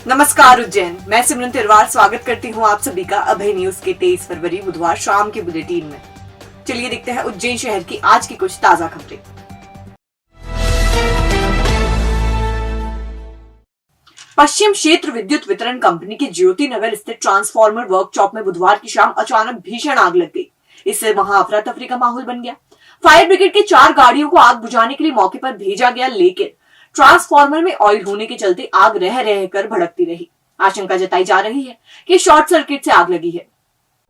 नमस्कार उज्जैन, मैं सिमरन तिरवार स्वागत करती हूँ आप सभी का अभय न्यूज के 23 फरवरी बुधवार शाम के बुलेटिन में। चलिए देखते हैं उज्जैन शहर की आज की कुछ ताजा खबरें। पश्चिम क्षेत्र विद्युत वितरण कंपनी के ज्योति नगर स्थित ट्रांसफार्मर वर्कशॉप में बुधवार की शाम अचानक भीषण आग लग गई। इससे वहां अफरा तफरी का माहौल बन गया। फायर ब्रिगेड के 4 गाड़ियों को आग बुझाने के लिए मौके पर भेजा गया, लेकिन ट्रांसफार्मर में ऑयल होने के चलते आग रह रहकर भड़कती रही। आशंका जताई जा रही है कि शॉर्ट सर्किट से आग लगी है।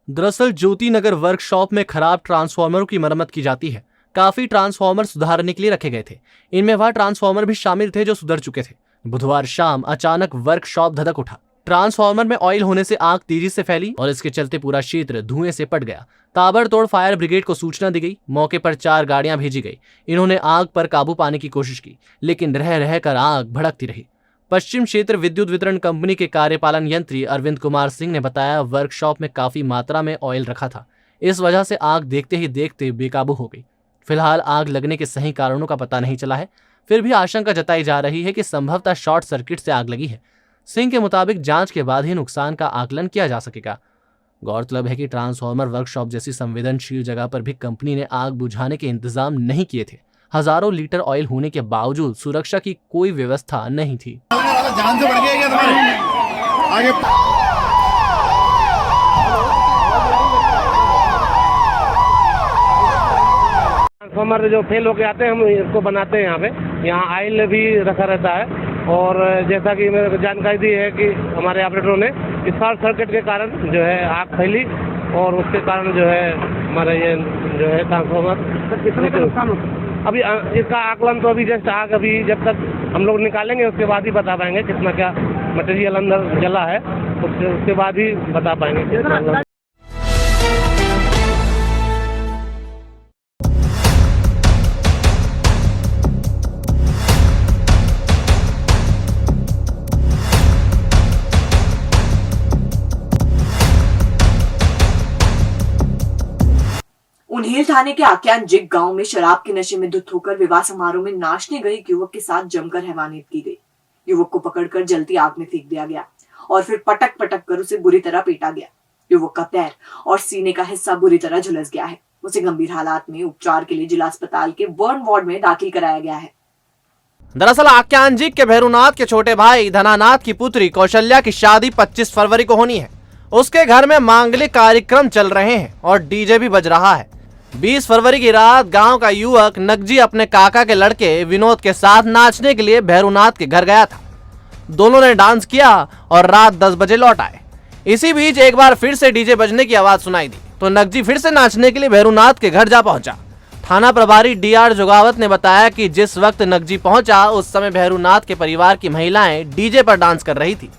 दरअसल ज्योति नगर वर्कशॉप में खराब ट्रांसफार्मरों की मरम्मत की जाती है। काफी ट्रांसफार्मर सुधारने के लिए रखे गए थे। इनमें वह ट्रांसफार्मर भी शामिल थे जो सुधर चुके थे। बुधवार शाम अचानक वर्कशॉप धधक उठा। ट्रांसफार्मर में ऑयल होने से आग तेजी से फैली और इसके चलते पूरा क्षेत्र धुएं से पट गया। ताबड़तोड़ फायर ब्रिगेड को सूचना दी गई। मौके पर 4 गाड़ियां भेजी गई। इन्होंने आग पर काबू पाने की कोशिश की, लेकिन रह रहकर आग भड़कती रही। पश्चिम क्षेत्र विद्युत वितरण कंपनी के कार्यपालन यंत्री अरविंद कुमार सिंह ने बताया, वर्कशॉप में काफी मात्रा में ऑयल रखा था। इस वजह से आग देखते ही देखते बेकाबू हो गई। फिलहाल आग लगने के सही कारणों का पता नहीं चला है। फिर भी आशंका जताई जा रही है कि संभवतः शॉर्ट सर्किट से आग लगी है। सिंह के मुताबिक जांच के बाद ही नुकसान का आकलन किया जा सकेगा। गौरतलब है कि ट्रांसफार्मर वर्कशॉप जैसी संवेदनशील जगह पर भी कंपनी ने आग बुझाने के इंतजाम नहीं किए थे। हजारों लीटर ऑयल होने के बावजूद सुरक्षा की कोई व्यवस्था नहीं थी। जान से बढ़ गया क्या तुम्हारे? आगे ट्रांसफार्मर जो फेल होके आते हैं हम इसको बनाते हैं। यहाँ ऑयल भी रखा रहता है और जैसा कि मेरे को जानकारी दी है कि हमारे ऑपरेटरों ने इस शॉर्ट सर्किट के कारण जो है आग फैली और उसके कारण जो है हमारा ये जो है ट्रांसफार्मर अभी इसका आकलन तो अभी जस्ट आग अभी जब तक हम लोग निकालेंगे उसके बाद ही बता पाएंगे कितना क्या मटेरियल अंदर जला है, उसके बाद ही बता पाएंगे। उन्हेल थाने के आक्यांजिक गांव में शराब के नशे में धुत होकर विवाह समारोह में नाचने गए एक युवक के साथ जमकर हैवानियत की गई। युवक को पकड़कर जलती आग में फेंक दिया गया और फिर पटक पटक कर उसे बुरी तरह पीटा गया। युवक का पैर और सीने का हिस्सा बुरी तरह झुलस गया है। उसे गंभीर हालात में उपचार के लिए जिला अस्पताल के बर्न वार्ड में दाखिल कराया गया है। दरअसल आक्यांजिक के भैरूनाथ के छोटे भाई धनानाथ की पुत्री कौशल्या की शादी 25 फरवरी को होनी है। उसके घर में मांगलिक कार्यक्रम चल रहे हैं और डीजे भी बज रहा है। 20 फरवरी की रात गांव का युवक नगजी अपने काका के लड़के विनोद के साथ नाचने के लिए भैरूनाथ के घर गया था। दोनों ने डांस किया और रात 10 बजे लौट आए। इसी बीच एक बार फिर से डीजे बजने की आवाज सुनाई दी तो नगजी फिर से नाचने के लिए भैरूनाथ के घर जा पहुंचा। थाना प्रभारी डीआर जोगावत ने बताया कि जिस वक्त नगजी पहुंचा उस समय भैरूनाथ के परिवार की महिलाएं डीजे पर डांस कर रही थी।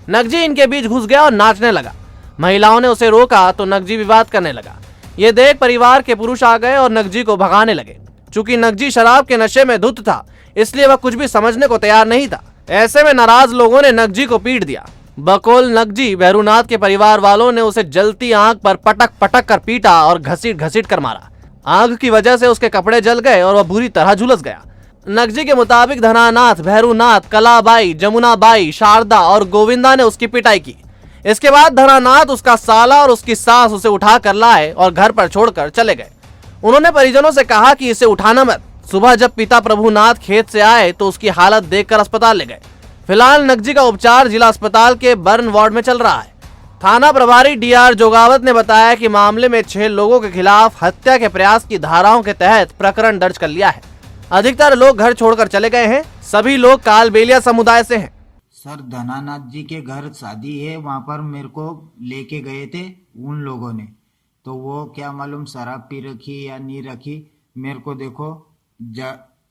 नगजी इनके बीच घुस गया और नाचने लगा। महिलाओं ने उसे रोका तो नगजी विवाद करने लगा। ये देख परिवार के पुरुष आ गए और नगजी को भगाने लगे। चूंकि नगजी शराब के नशे में धुत था इसलिए वह कुछ भी समझने को तैयार नहीं था। ऐसे में नाराज लोगों ने नगजी को पीट दिया। बकौल नगजी भैरूनाथ के परिवार वालों ने उसे जलती आग पर पटक पटक कर पीटा और घसीट घसीट कर मारा। आग की वजह से उसके कपड़े जल गए और वह बुरी तरह झुलस गया। नगजी के मुताबिक धनानाथ, भैरूनाथ, कलाबाई, जमुनाबाई, शारदा और गोविंदा ने उसकी पिटाई की। इसके बाद धनानाथ, उसका साला और उसकी सास उसे उठा कर लाए और घर पर छोड़कर चले गए। उन्होंने परिजनों से कहा कि इसे उठाना मत। सुबह जब पिता प्रभुनाथ खेत से आए तो उसकी हालत देखकर अस्पताल ले गए। फिलहाल नगजी का उपचार जिला अस्पताल के बर्न वार्ड में चल रहा है। थाना प्रभारी डीआर जोगावत ने बताया कि मामले में 6 लोगों के खिलाफ हत्या के प्रयास की धाराओं के तहत प्रकरण दर्ज कर लिया है। अधिकतर लोग घर छोड़कर चले गए हैं। सभी लोग कालबेलिया समुदाय से हैं। सर, धनानाथ जी के घर शादी है, वहाँ पर मेरे को लेके गए थे उन लोगों ने। तो वो क्या मालूम शराब पी रखी या नहीं रखी, मेरे को देखो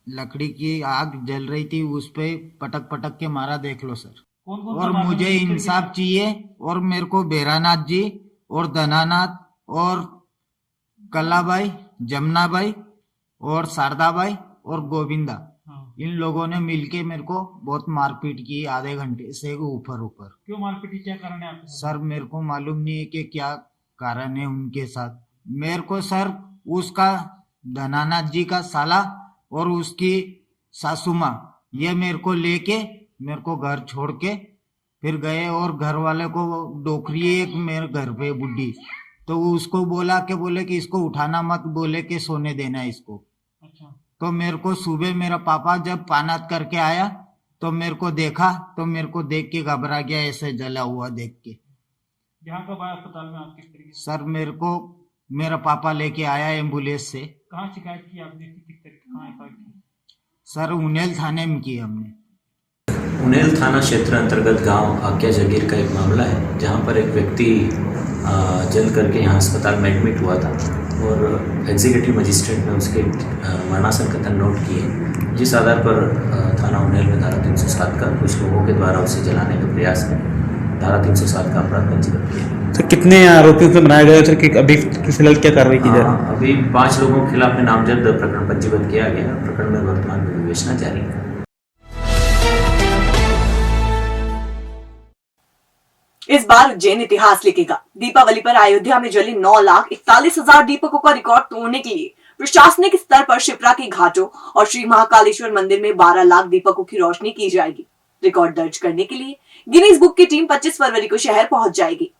लकड़ी की आग जल रही थी, उस पे पटक पटक के मारा, देख लो सर। और मुझे इंसाफ चाहिए और मेरे को भैरानाथ जी और धनानाथ और कलाबाई, जमुनाबाई और शारदाबाई और गोविंदा, इन लोगों ने मिलके मेरे को बहुत मारपीट की आधे घंटे से ऊपर। क्यों मारपीट की, क्या कारण है आपके? सर मेरे को मालूम नहीं है कि क्या कारण है उनके साथ। मेरे को सर उसका धनानाथ जी का साला और उसकी सासू माँ ये मेरे को लेके मेरे को घर छोड़ के फिर गए और घर वाले को डोकरी एक मेरे घर पे बुढ़ी, तो उसको बोला कि बोले कि इसको उठाना मत, बोले कि सोने देना इसको। अच्छा। तो मेरे को सुबह मेरा पापा जब पानात करके आया तो मेरे को देखा, तो मेरे को देख के घबरा गया, ऐसे जला हुआ देख के। यहाँ कब आया अस्पताल में आप, किस तरीके से? सर मेरे को मेरा पापा लेके आया एम्बुलेंस से। कहाँ शिकायत की आपने, किस तरीके, कहाँ एफआईआर की? सर उनेल थाने में की हमने। उनेल थाना क्षेत्र अंतर्गत गांव आक्या जगीर का एक मामला है, जहां पर एक व्यक्ति जल करके यहाँ अस्पताल में एडमिट हुआ था और एग्जीक्यूटिव मजिस्ट्रेट ने उसके मरणासन कथन नोट किए, जिस आधार पर थाना उनेल में धारा 307 का कुछ लोगों के द्वारा उसे जलाने का प्रयास में धारा 307 का अपराध पंजीबद्ध किया। तो कितने आरोपियों से बनाया गया सर, कि अभी फिलहाल क्या कार्रवाई की जा रही है? अभी 5 लोगों के खिलाफ में नामजद प्रकरण पंजीबद्ध किया गया। प्रकरण में वर्तमान में विवेचना जारी है। इस बार उज्जैन इतिहास लिखेगा। दीपावली पर अयोध्या में जले 9,41,000 दीपकों का रिकॉर्ड तोड़ने के लिए प्रशासनिक स्तर पर शिप्रा के घाटों और श्री महाकालेश्वर मंदिर में 12 लाख दीपकों की रोशनी की जाएगी। रिकॉर्ड दर्ज करने के लिए गिनीज बुक की टीम 25 फरवरी को शहर पहुंच जाएगी।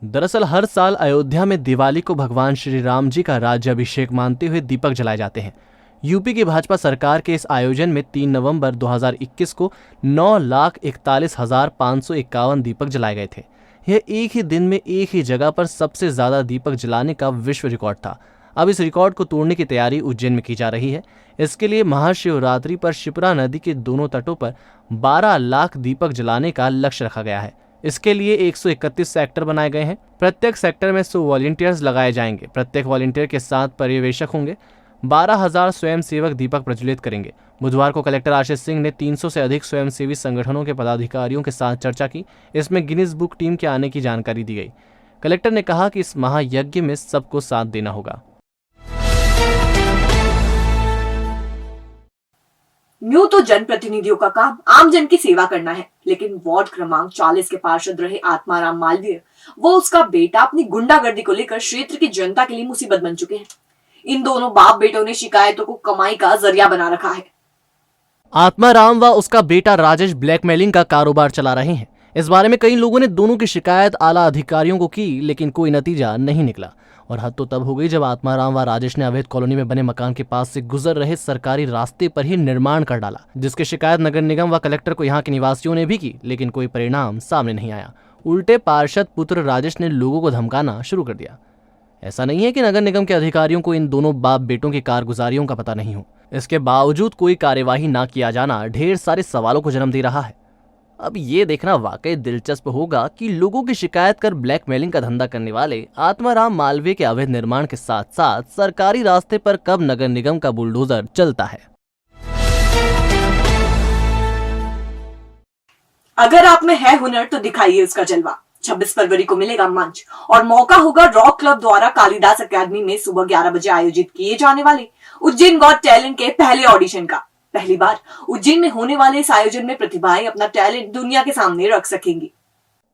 दरअसल हर साल अयोध्या में दिवाली को भगवान श्री राम जी का राज्याभिषेक मानते हुए दीपक जलाए जाते हैं। यूपी की भाजपा सरकार के इस आयोजन में 3 नवंबर 2021 को 9,41,551 दीपक जलाए गए थे। यह एक ही दिन में एक ही जगह पर सबसे ज्यादा दीपक जलाने का विश्व रिकॉर्ड था। अब इस रिकॉर्ड को तोड़ने की तैयारी उज्जैन में की जा रही है। इसके लिए महाशिवरात्रि पर शिप्रा नदी के दोनों तटों पर 12 लाख दीपक जलाने का लक्ष्य रखा गया है। इसके लिए 131 सेक्टर बनाए गए हैं। प्रत्येक सेक्टर में 100 वॉलंटियर्स लगाए जाएंगे। प्रत्येक वॉलंटियर के साथ पर्यवेक्षक होंगे। 12,000 स्वयंसेवक दीपक प्रज्वलित करेंगे। बुधवार को कलेक्टर आशीष सिंह ने 300 से अधिक स्वयंसेवी संगठनों के पदाधिकारियों के साथ चर्चा की। इसमें गिनीज बुक टीम के आने की जानकारी दी गई। कलेक्टर ने कहा कि इस महायज्ञ में सबको साथ देना होगा। न्यू तो जनप्रतिनिधियों का काम आम जन की सेवा करना है, लेकिन वार्ड क्रमांक 40 के पार्षद रहे आत्माराम मालवीय वो उसका बेटा अपनी गुंडागर्दी को लेकर क्षेत्र की जनता के लिए मुसीबत बन चुके हैं। इन दोनों बाप बेटों ने शिकायतों को कमाई का जरिया बना रखा है। आत्माराम व उसका बेटा राजेश ब्लैकमेलिंग का कारोबार चला रहे हैं। इस बारे में कई लोगों ने दोनों की शिकायत आला अधिकारियों को की, लेकिन कोई नतीजा नहीं निकला। और हद तो तब हो गई जब आत्माराम व राजेश ने अवैध कॉलोनी में बने मकान के पास से गुजर रहे सरकारी रास्ते पर ही निर्माण कर डाला, जिसकी शिकायत नगर निगम व कलेक्टर को यहाँ के निवासियों ने भी की, लेकिन कोई परिणाम सामने नहीं आया। उल्टे पार्षद पुत्र राजेश ने लोगों को धमकाना शुरू कर दिया। ऐसा नहीं है कि नगर निगम के अधिकारियों को इन दोनों बाप बेटों की कारगुजारियों का पता नहीं हो। इसके बावजूद कोई कार्यवाही ना किया जाना ढेर सारे सवालों को जन्म दे रहा है। अब ये देखना वाकई दिलचस्प होगा कि लोगों की शिकायत कर ब्लैकमेलिंग का धंधा करने वाले आत्माराम मालवीय के अवैध निर्माण के साथ साथ सरकारी रास्ते पर कब नगर निगम का बुलडोजर चलता है। अगर आप में है हुनर तो दिखाइए उसका जलवा। 26 फरवरी को मिलेगा मंच और मौका होगा रॉक क्लब द्वारा कालिदास अकादमी में सुबह 11 बजे आयोजित किए जाने वाले उज्जैन गॉट टैलेंट के पहले ऑडिशन का। पहली बार उज्जैन में होने वाले इस आयोजन में प्रतिभाएं अपना टैलेंट दुनिया के सामने रख सकेंगी।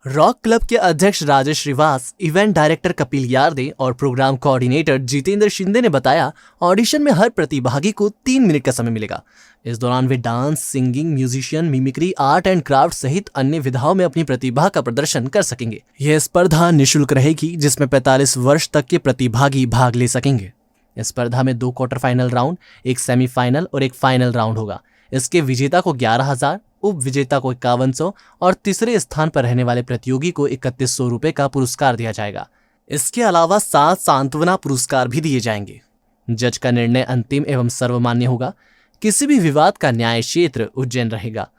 रॉक क्लब के अध्यक्ष राजेश श्रीवास, इवेंट डायरेक्टर कपिल यार्दे और प्रोग्राम कोऑर्डिनेटर जितेंद्र शिंदे ने बताया, ऑडिशन में हर प्रतिभागी को 3 मिनट का समय मिलेगा। इस दौरान वे dance, singing, musician, mimicry, art and craft सहित अन्य विधाओं में अपनी प्रतिभा का प्रदर्शन कर सकेंगे। यह स्पर्धा निःशुल्क रहेगी, जिसमें 45 वर्ष तक के प्रतिभागी भाग ले सकेंगे। इस स्पर्धा में 2 क्वार्टर फाइनल राउंड, एक सेमीफाइनल और एक फाइनल राउंड होगा। इसके विजेता को 11,000, उप विजेता को 5100 और तीसरे स्थान पर रहने वाले प्रतियोगी को 3100 रुपए का पुरस्कार दिया जाएगा। इसके अलावा 7 सांत्वना पुरस्कार भी दिए जाएंगे। जज का निर्णय अंतिम एवं सर्वमान्य होगा। किसी भी विवाद का न्याय क्षेत्र उज्जैन रहेगा।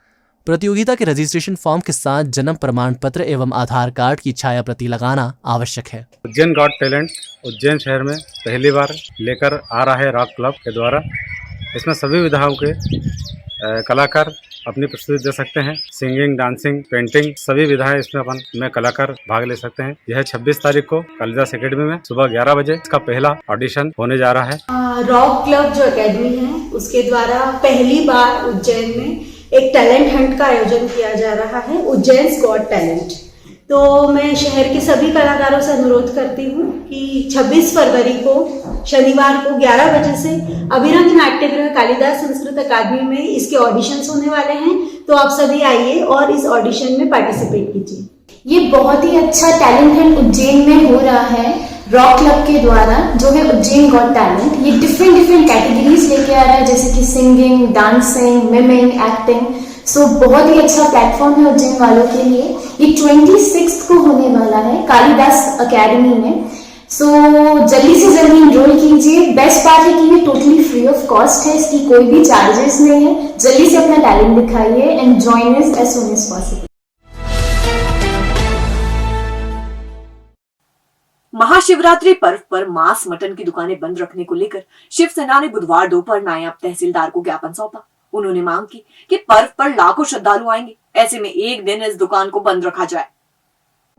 प्रतियोगिता के रजिस्ट्रेशन फॉर्म के साथ जन्म प्रमाण पत्र एवं आधार कार्ड की छाया प्रति लगाना आवश्यक है। उज्जैन गॉट टैलेंट उज्जैन शहर में पहली बार लेकर आ रहा है रॉक क्लब के द्वारा। इसमें सभी विधाओं के कलाकार अपनी प्रस्तुति दे सकते हैं। सिंगिंग, डांसिंग, पेंटिंग सभी विधाएं इसमें में कलाकार भाग ले सकते हैं। यह 26 तारीख को कालिदास अकेडमी में सुबह 11 बजे इसका पहला ऑडिशन होने जा रहा है। रॉक क्लब जो अकेडमी है उसके द्वारा पहली बार उज्जैन में एक टैलेंट हंट का आयोजन किया जा रहा है, उज्जैन गॉट टैलेंट। तो मैं शहर के सभी कलाकारों से अनुरोध करती हूँ कि 26 फरवरी को शनिवार को 11 बजे से अभिरंग नाट्यगृह कालिदास संस्कृत अकादमी में इसके ऑडिशंस होने वाले हैं। तो आप सभी आइए और इस ऑडिशन में पार्टिसिपेट कीजिए। ये बहुत ही अच्छा टैलेंट हंट उज्जैन में हो रहा है रॉक क्लब के द्वारा, जो है उज्जैन गॉट टैलेंट। ये डिफरेंट कैटेगरीज लेके आ रहा है, जैसे कि सिंगिंग, डांसिंग, मिमिंग, एक्टिंग। सो बहुत ही अच्छा प्लेटफॉर्म है उज्जैन वालों के लिए। ये 26 को होने वाला है कालिदास अकेडमी में। सो जल्दी से जल्दी इनरोल कीजिए। बेस्ट बात है कि ये टोटली फ्री ऑफ कॉस्ट है, इसकी कोई भी चार्जेस नहीं है। जल्दी से अपना टैलेंट दिखाइए and join us as soon as possible. Mahashivratri पर्व पर मांस मटन की दुकानें बंद रखने को लेकर शिवसेना ने बुधवार दोपहर नायब तहसीलदार को ज्ञापन सौंपा। उन्होंने मांग की कि पर्व पर लाखों श्रद्धालु आएंगे, ऐसे में एक दिन इस दुकान को बंद रखा जाए।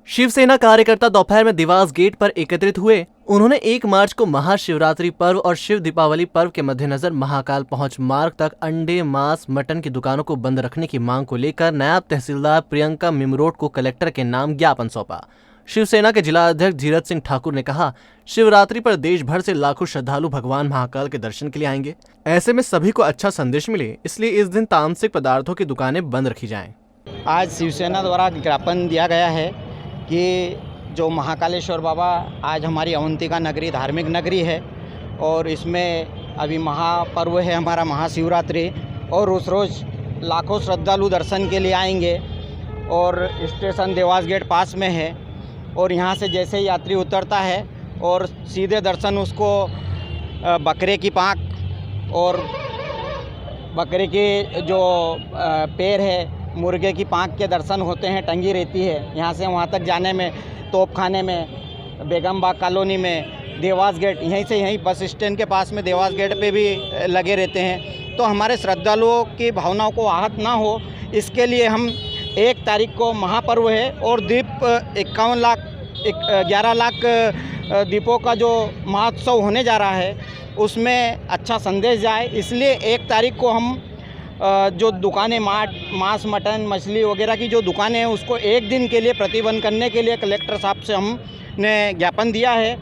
शिवसेना कार्यकर्ता दोपहर में देवास गेट पर एकत्रित हुए। उन्होंने 1 मार्च को महाशिवरात्रि पर्व और शिव दीपावली पर्व के मद्देनजर महाकाल पहुंच मार्ग तक अंडे, मांस, मटन की दुकानों को बंद रखने की मांग को लेकर नायब तहसीलदार प्रियंका मिमरोड को कलेक्टर के नाम ज्ञापन सौंपा। शिवसेना के जिला अध्यक्ष धीरज सिंह ठाकुर ने कहा, शिवरात्रि पर देश भर से लाखों श्रद्धालु भगवान महाकाल के दर्शन के लिए आएंगे। ऐसे में सभी को अच्छा संदेश मिले, इसलिए इस दिन तामसिक पदार्थों की दुकानें बंद रखी जाएं। आज शिवसेना द्वारा ज्ञापन दिया गया है कि जो महाकालेश्वर बाबा आज हमारी अवंतिका नगरी धार्मिक नगरी है और इसमें अभी महापर्व है हमारा महाशिवरात्रि, और उस रोज़ लाखों श्रद्धालु दर्शन के लिए आएंगे। और स्टेशन देवास गेट पास में है और यहाँ से जैसे यात्री उतरता है और सीधे दर्शन उसको बकरे की पाँख और बकरे के जो पैर है, मुर्गे की पाँख के दर्शन होते हैं, टंगी रहती है। यहाँ से वहाँ तक जाने में तोपखाने में, बेगम बाग कॉलोनी में, देवास गेट, यहीं से यहीं बस स्टैंड के पास में देवास गेट पे भी लगे रहते हैं। तो हमारे श्रद्धालुओं की भावनाओं को आहत ना हो, इसके लिए हम 1 तारीख को महापर्व है और दीप 11 लाख दीपों का जो महोत्सव होने जा रहा है उसमें अच्छा संदेश जाए, इसलिए 1 तारीख को हम जो दुकानें मांस, मटन, मछली वगैरह की जो दुकानें हैं उसको 1 दिन के लिए प्रतिबंध करने के लिए कलेक्टर साहब से हमने ज्ञापन दिया है।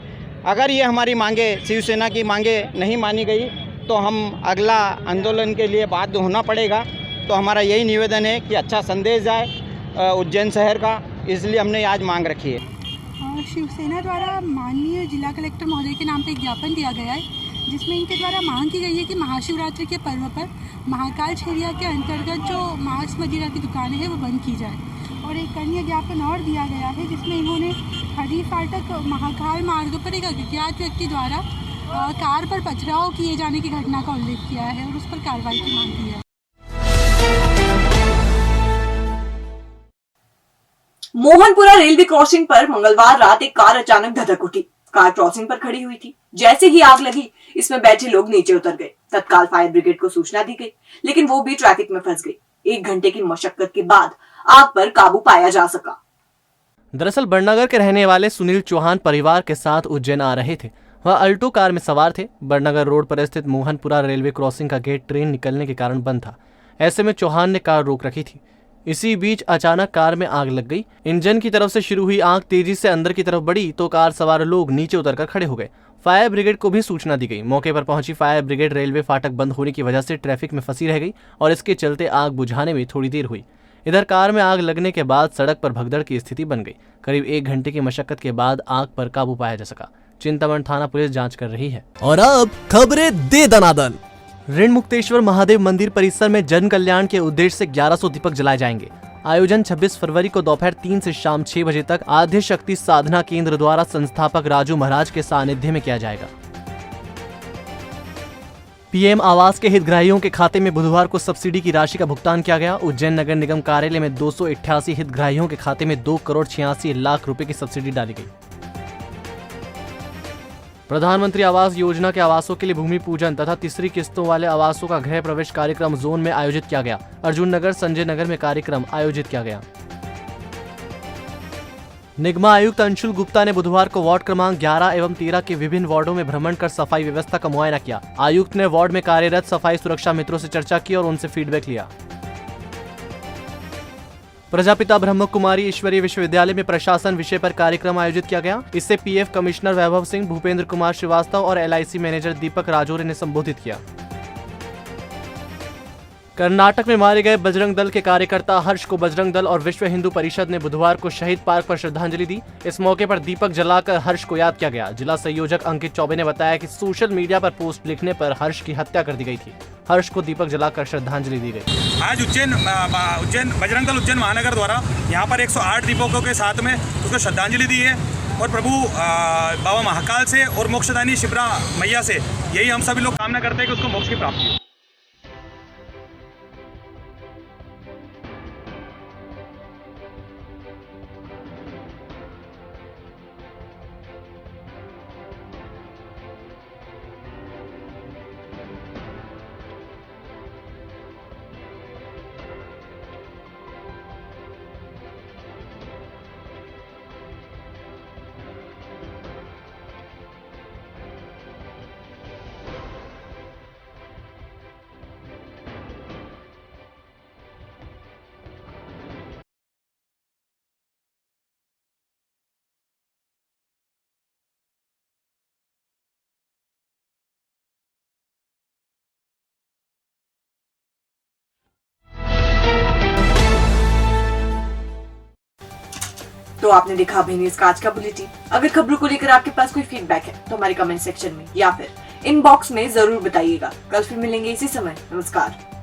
अगर ये हमारी मांगे, शिवसेना की मांगे नहीं मानी गई तो हम अगला आंदोलन के लिए बाध्य होना पड़ेगा। तो हमारा यही निवेदन है कि अच्छा संदेश जाए उज्जैन शहर का, इसलिए हमने आज मांग रखी है। शिवसेना द्वारा माननीय जिला कलेक्टर महोदय के नाम पे एक ज्ञापन दिया गया है, जिसमें इनके द्वारा मांग की गई है कि महाशिवरात्रि के पर्व पर महाकाल एरिया के अंतर्गत जो मांस मदिरा की दुकानें हैं वो बंद की जाए। और एक अन्य ज्ञापन और दिया गया है जिसमें इन्होंने हरी फाटक महाकाल मार्ग पर एक अज्ञात व्यक्ति द्वारा कार पर पथराव किए जाने की घटना का उल्लेख किया है और उस पर कार्रवाई की मांग की है। मोहनपुरा रेलवे क्रॉसिंग पर मंगलवार रात एक कार अचानक धधक उठी। कार क्रॉसिंग पर खड़ी हुई थी। जैसे ही आग लगी, इसमें बैठे लोग नीचे उतर गए। तत्काल फायर ब्रिगेड को सूचना दी गई, लेकिन वो भी ट्रैफिक में फंस गई। 1 घंटे की मशक्कत के बाद आग पर काबू पाया जा सका। दरअसल बड़नगर के रहने वाले सुनील चौहान परिवार के साथ उज्जैन आ रहे थे। वह अल्टो कार में सवार थे। बड़नगर रोड पर स्थित मोहनपुरा रेलवे क्रॉसिंग का गेट ट्रेन निकलने के कारण बंद था। ऐसे में चौहान ने कार रोक रखी थी। इसी बीच अचानक कार में आग लग गई। इंजन की तरफ से शुरू हुई आग तेजी से अंदर की तरफ बढ़ी तो कार सवार लोग नीचे उतरकर खड़े हो गए। फायर ब्रिगेड को भी सूचना दी गई। मौके पर पहुंची फायर ब्रिगेड रेलवे फाटक बंद होने की वजह से ट्रैफिक में फंसी रह गई और इसके चलते आग बुझाने में थोड़ी देर हुई। इधर कार में आग लगने के बाद सड़क पर भगदड़ की स्थिति बन गई। करीब 1 घंटे की मशक्कत के बाद आग पर काबू पाया जा सका। चिंतामण थाना पुलिस जांच कर रही है। और अब खबरें दे दनादन। ऋण मुक्तेश्वर महादेव मंदिर परिसर में जन कल्याण के उद्देश्य से 1100 दीपक जलाए जाएंगे। आयोजन 26 फरवरी को दोपहर 3 से शाम 6 बजे तक आद्य शक्ति साधना केंद्र द्वारा संस्थापक राजू महाराज के सानिध्य में किया जाएगा। पीएम आवास के हितग्राहियों के खाते में बुधवार को सब्सिडी की राशि का भुगतान किया गया। उज्जैन नगर निगम कार्यालय में 288 हितग्राहियों के खाते में 2,86,00,000 रुपए की सब्सिडी डाली गई। प्रधानमंत्री आवास योजना के आवासों के लिए भूमि पूजन तथा तीसरी किस्तों वाले आवासों का गृह प्रवेश कार्यक्रम जोन में आयोजित किया गया। अर्जुन नगर, संजय नगर में कार्यक्रम आयोजित किया गया। निगमा आयुक्त अंशुल गुप्ता ने बुधवार को वार्ड क्रमांक 11 एवं 13 के विभिन्न वार्डों में भ्रमण कर सफाई व्यवस्था का मुआयना किया। आयुक्त ने वार्ड में कार्यरत सफाई सुरक्षा मित्रों से चर्चा की और उनसे फीडबैक लिया। प्रजापिता ब्रह्म कुमारी ईश्वरीय विश्वविद्यालय में प्रशासन विषय पर कार्यक्रम आयोजित किया गया। इससे पीएफ कमिश्नर वैभव सिंह, भूपेंद्र कुमार श्रीवास्तव और LIC मैनेजर दीपक राजौरे ने संबोधित किया। कर्नाटक में मारे गए बजरंग दल के कार्यकर्ता हर्ष को बजरंग दल और विश्व हिंदू परिषद ने बुधवार को शहीद पार्क पर श्रद्धांजलि दी। इस मौके पर दीपक जलाकर हर्ष को याद किया गया। जिला संयोजक अंकित चौबे ने बताया कि सोशल मीडिया पर पोस्ट लिखने पर हर्ष की हत्या कर दी गई थी। हर्ष को दीपक जलाकर श्रद्धांजलि दी गई। आज उज्जैन बजरंग दल उज्जैन महानगर द्वारा यहाँ पर 108 दीपकों के साथ में उसको श्रद्धांजलि दी है और प्रभु बाबा महाकाल से और मोक्षदानी शिप्रा मैया से यही हम सभी लोग कामना करते हैं कि उसको मोक्ष की प्राप्ति हो। तो आपने देखा अभिनीत का आज का बुलेटिन। अगर खबरों को लेकर आपके पास कोई फीडबैक है तो हमारे कमेंट सेक्शन में या फिर इनबॉक्स में जरूर बताइएगा। कल फिर मिलेंगे इसी समय। नमस्कार।